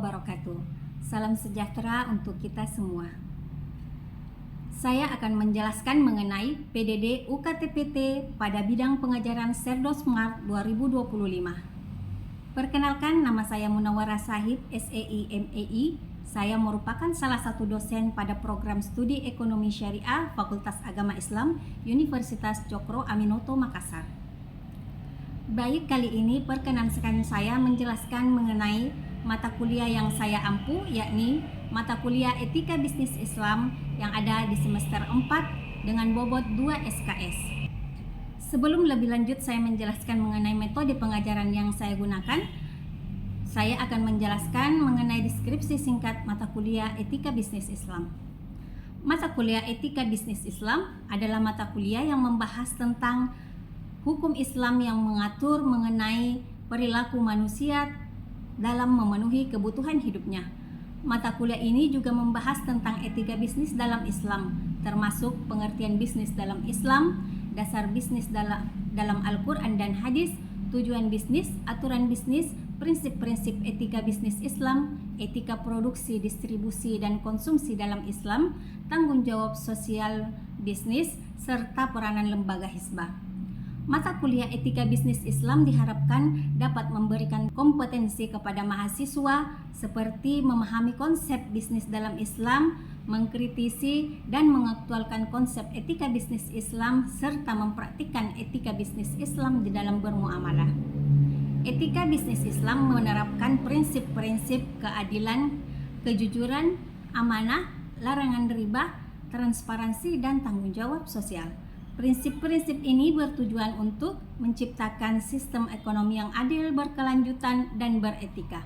wabarakatuh. Salam sejahtera untuk kita semua. Saya akan menjelaskan mengenai PDD UKTPT pada bidang pengajaran Serdos Smart 2025. Perkenalkan, nama saya Munawwarah Shahid, SEI MEI. Saya merupakan salah satu dosen pada program studi Ekonomi Syariah Fakultas Agama Islam Universitas Cokro Aminoto Makassar. Baik, kali ini perkenankan saya menjelaskan mengenai mata kuliah yang saya ampu, yakni mata kuliah Etika Bisnis Islam yang ada di semester 4 dengan bobot 2 SKS. Sebelum lebih lanjut saya menjelaskan mengenai metode pengajaran yang saya gunakan, saya akan menjelaskan mengenai deskripsi singkat mata kuliah Etika Bisnis Islam. Mata kuliah Etika Bisnis Islam adalah mata kuliah yang membahas tentang hukum Islam yang mengatur mengenai perilaku manusia dalam memenuhi kebutuhan hidupnya. Mata kuliah ini juga membahas tentang etika bisnis dalam Islam, termasuk pengertian bisnis dalam Islam, dasar bisnis dalam Al-Quran dan hadis, tujuan bisnis, aturan bisnis, prinsip-prinsip etika bisnis Islam, etika produksi, distribusi, dan konsumsi dalam Islam, tanggung jawab sosial bisnis, serta peranan lembaga hizbah. Mata kuliah Etika Bisnis Islam diharapkan dapat memberikan kompetensi kepada mahasiswa seperti memahami konsep bisnis dalam Islam, mengkritisi dan mengaktualkan konsep etika bisnis Islam, serta mempraktikkan etika bisnis Islam di dalam bermuamalah. Etika bisnis Islam menerapkan prinsip-prinsip keadilan, kejujuran, amanah, larangan riba, transparansi, dan tanggung jawab sosial. Prinsip-prinsip ini bertujuan untuk menciptakan sistem ekonomi yang adil, berkelanjutan, dan beretika,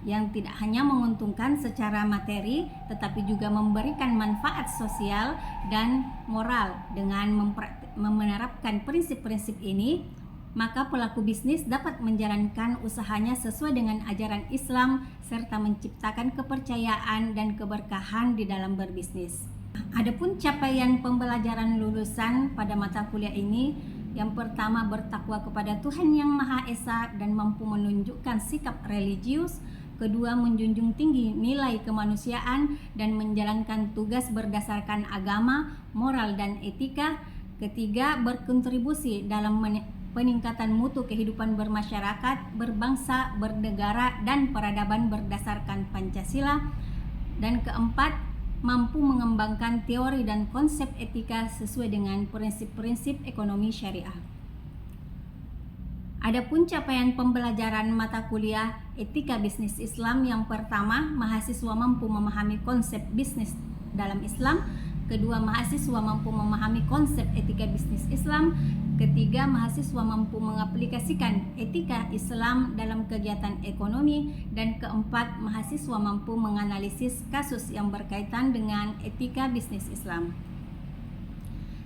yang tidak hanya menguntungkan secara materi, tetapi juga memberikan manfaat sosial dan moral. Dengan menerapkan prinsip-prinsip ini, maka pelaku bisnis dapat menjalankan usahanya sesuai dengan ajaran Islam, serta menciptakan kepercayaan dan keberkahan di dalam berbisnis. Adapun capaian pembelajaran lulusan pada mata kuliah ini, yang pertama bertakwa kepada Tuhan Yang Maha Esa dan mampu menunjukkan sikap religius. Kedua, menjunjung tinggi nilai kemanusiaan dan menjalankan tugas berdasarkan agama, moral, dan etika. Ketiga, berkontribusi dalam peningkatan mutu kehidupan bermasyarakat, berbangsa, bernegara, dan peradaban berdasarkan Pancasila. Dan keempat, mampu mengembangkan teori dan konsep etika sesuai dengan prinsip-prinsip ekonomi syariah. Adapun capaian pembelajaran mata kuliah Etika Bisnis Islam, yang pertama, mahasiswa mampu memahami konsep bisnis dalam Islam. Kedua, mahasiswa mampu memahami konsep etika bisnis Islam. Ketiga, mahasiswa mampu mengaplikasikan etika Islam dalam kegiatan ekonomi. Dan keempat, mahasiswa mampu menganalisis kasus yang berkaitan dengan etika bisnis Islam.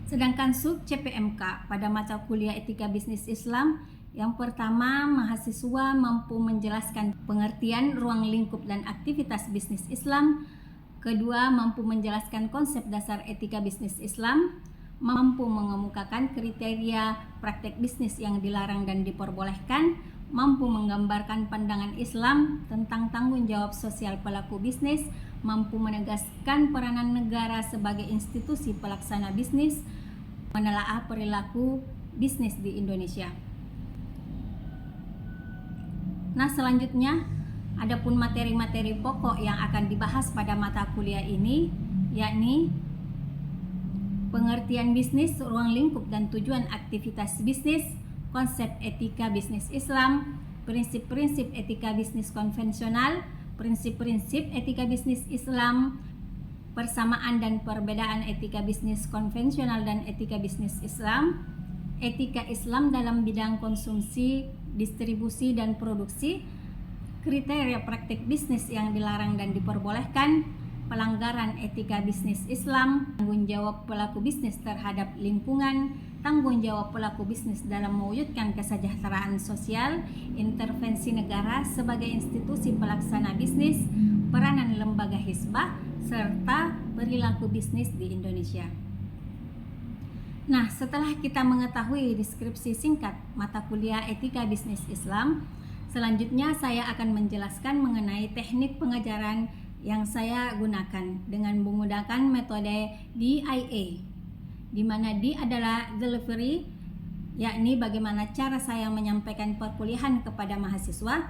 Sedangkan sub CPMK pada mata kuliah Etika Bisnis Islam, yang pertama, mahasiswa mampu menjelaskan pengertian ruang lingkup dan aktivitas bisnis Islam. Kedua, mampu menjelaskan konsep dasar etika bisnis Islam, mampu mengemukakan kriteria praktek bisnis yang dilarang dan diperbolehkan, mampu menggambarkan pandangan Islam tentang tanggung jawab sosial pelaku bisnis, mampu menegaskan peranan negara sebagai institusi pelaksana bisnis, menelaah perilaku bisnis di Indonesia. Nah, selanjutnya adapun materi-materi pokok yang akan dibahas pada mata kuliah ini, yakni pengertian bisnis, ruang lingkup dan tujuan aktivitas bisnis, konsep etika bisnis Islam, prinsip-prinsip etika bisnis konvensional, prinsip-prinsip etika bisnis Islam, persamaan dan perbedaan etika bisnis konvensional dan etika bisnis Islam, etika Islam dalam bidang konsumsi, distribusi, dan produksi, kriteria praktik bisnis yang dilarang dan diperbolehkan, pelanggaran etika bisnis Islam, tanggung jawab pelaku bisnis terhadap lingkungan, tanggung jawab pelaku bisnis dalam mewujudkan kesejahteraan sosial, intervensi negara sebagai institusi pelaksana bisnis, peranan lembaga hizbah, serta perilaku bisnis di Indonesia. Nah, setelah kita mengetahui deskripsi singkat mata kuliah Etika Bisnis Islam, Selanjutnya saya akan menjelaskan mengenai teknik pengajaran yang saya gunakan dengan menggunakan metode DIA, di mana D adalah delivery, yakni bagaimana cara saya menyampaikan perkuliahan kepada mahasiswa,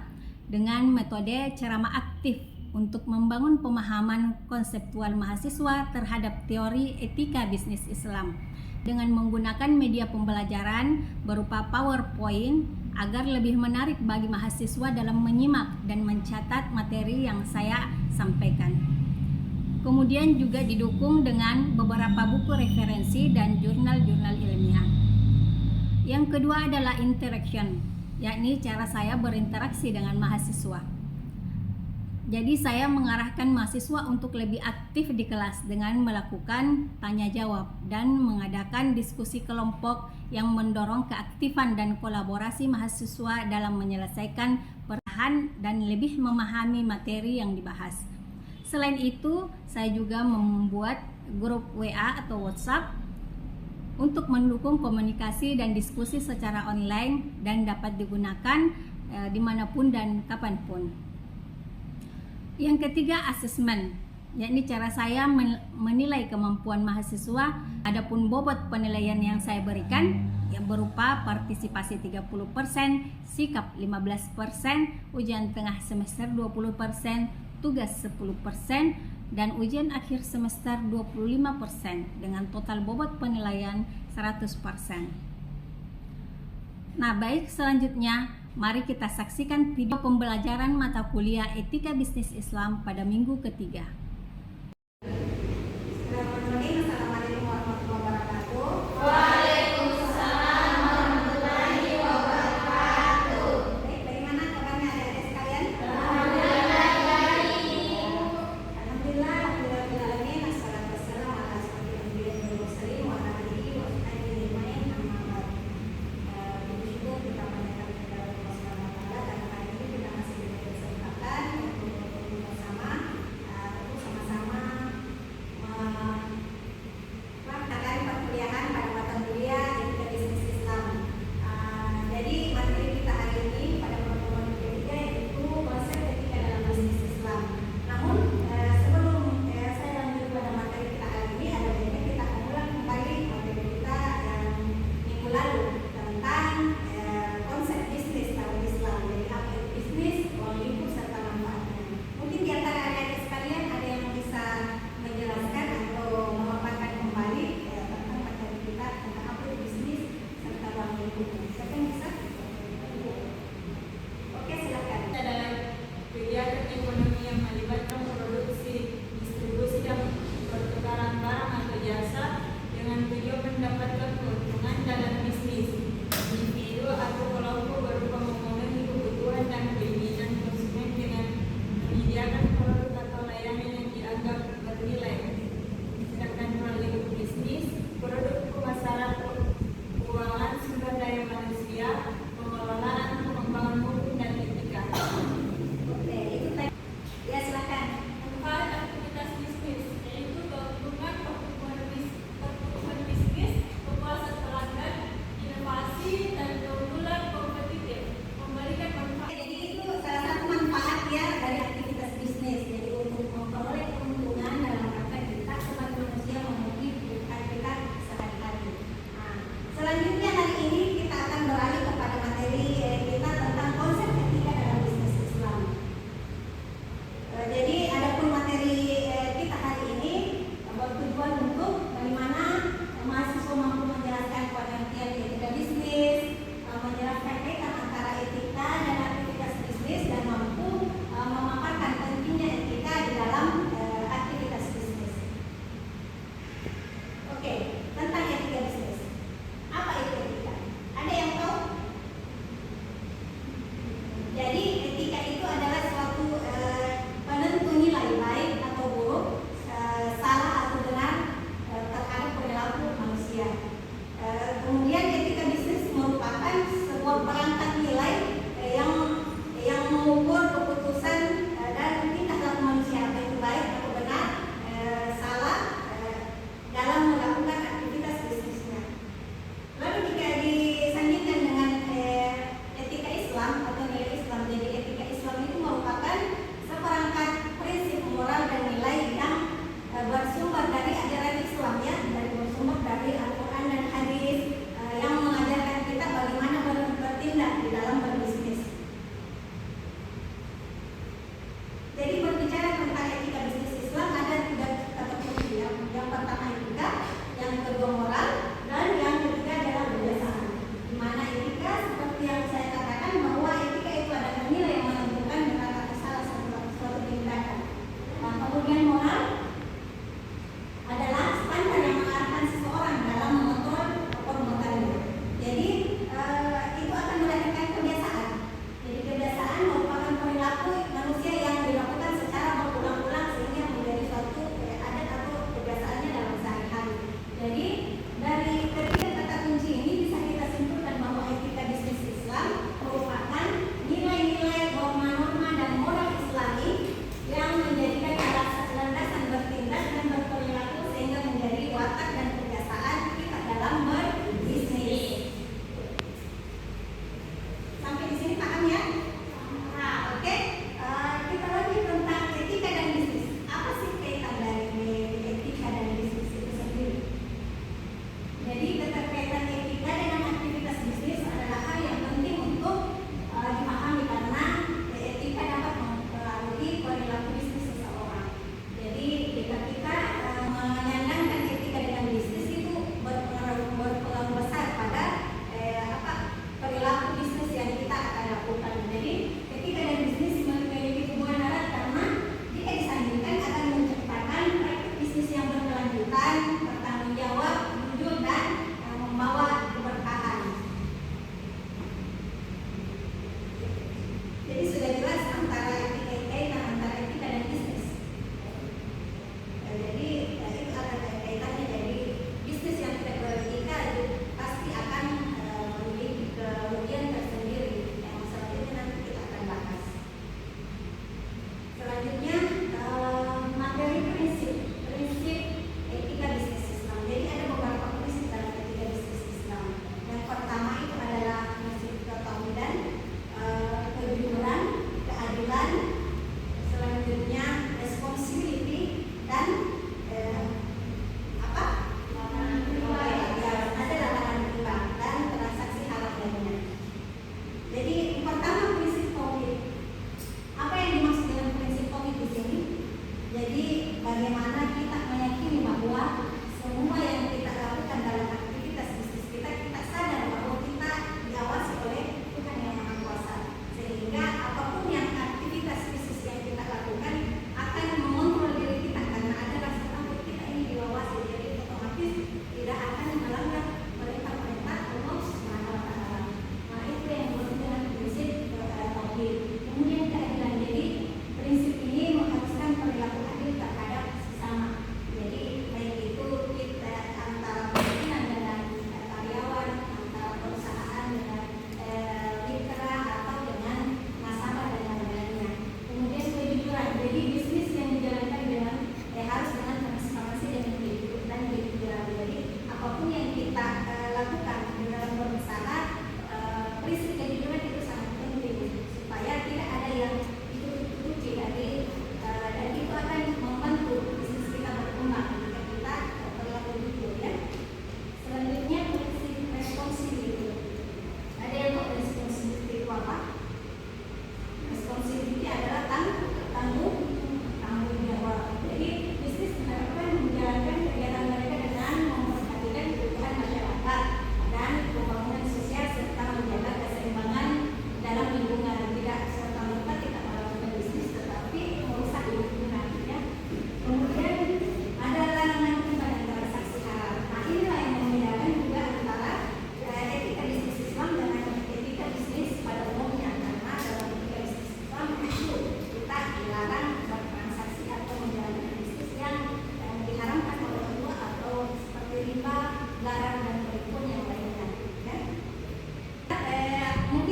dengan metode ceramah aktif untuk membangun pemahaman konseptual mahasiswa terhadap teori etika bisnis Islam dengan menggunakan media pembelajaran berupa PowerPoint agar lebih menarik bagi mahasiswa dalam menyimak dan mencatat materi yang saya sampaikan. Kemudian juga didukung dengan beberapa buku referensi dan jurnal-jurnal ilmiah. Yang kedua adalah interaction, yakni cara saya berinteraksi dengan mahasiswa. Jadi saya mengarahkan mahasiswa untuk lebih aktif di kelas dengan melakukan tanya jawab dan mengadakan diskusi kelompok yang mendorong keaktifan dan kolaborasi mahasiswa dalam menyelesaikan perlahan dan lebih memahami materi yang dibahas. Selain itu, saya juga membuat grup WA atau WhatsApp untuk mendukung komunikasi dan diskusi secara online dan dapat digunakan dimanapun dan kapanpun. Yang ketiga, asesmen, yakni cara saya menilai kemampuan mahasiswa. Adapun bobot penilaian yang saya berikan yang berupa partisipasi 30%, sikap 15%, ujian tengah semester 20%, tugas 10%, dan ujian akhir semester 25% dengan total bobot penilaian 100%. Nah, baik, selanjutnya mari kita saksikan video pembelajaran mata kuliah Etika Bisnis Islam pada minggu ketiga. Assalamualaikum warahmatullahi wabarakatuh. Waalaikumsalam warahmatullahi wabarakatuh. Baik, bagaimana kabarnya adik-adik sekalian? Alhamdulillah baik. Alhamdulillah, alhamdulillah. Assalatu wassalamu ala asyrofil mursalin wa ala alihi wa sahbihi ajmain. Amma ba'd. Bersyukur kita panjatkan kepada Allah Subhanahu wa taala, dan hari ini kita masih diberi kesempatan untuk bersama sama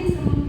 bisa